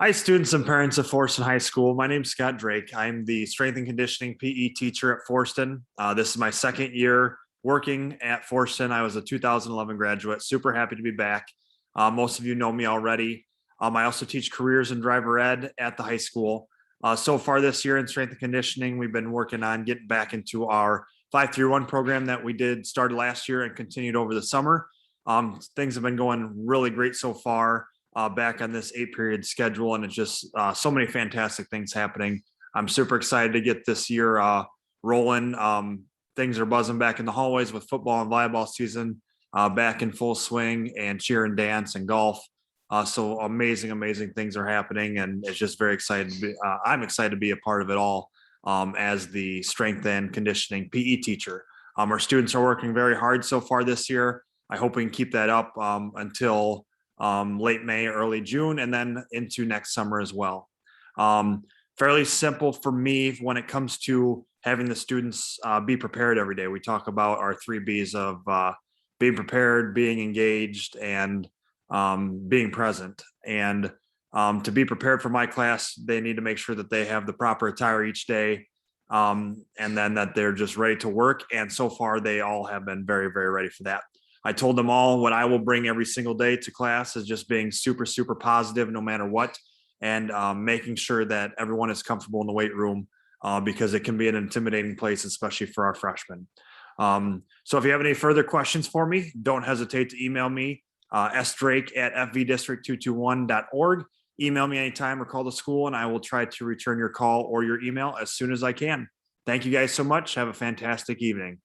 Hi, students and parents of Forston High School. My name is Scott Drake. I'm the strength and conditioning PE teacher at Forston. This is my second year working at Forston. I was a 2011 graduate. Super happy to be back. Most of you know me already. I also teach careers and driver ed at the high school. So far this year in strength and conditioning, we've been working on getting back into our 531 program that we did started last year and continued over the summer. Things have been going really great so far back on this 8 period schedule. And it's just so many fantastic things happening. I'm super excited to get this year rolling. Things are buzzing back in the hallways with football and volleyball season back in full swing, and cheer and dance and golf. So amazing things are happening. And it's just very excited to be, I'm excited to be a part of it all as the strength and conditioning PE teacher. Our students are working very hard so far this year. I hope we can keep that up until late May, early June, and then into next summer as well. Fairly simple for me when it comes to having the students be prepared every day. We talk about our 3 B's of being prepared, being engaged, and being present. And to be prepared for my class, they need to make sure that they have the proper attire each day, and then that they're just ready to work. And so far, they all have been very ready for that. I told them all what I will bring every single day to class is just being super positive no matter what, and making sure that everyone is comfortable in the weight room because it can be an intimidating place, especially for our freshmen. So if you have any further questions for me, don't hesitate to email me, sdrake@fvdistrict221.org. Email me anytime or call the school, and I will try to return your call or your email as soon as I can. Thank you guys so much. Have a fantastic evening.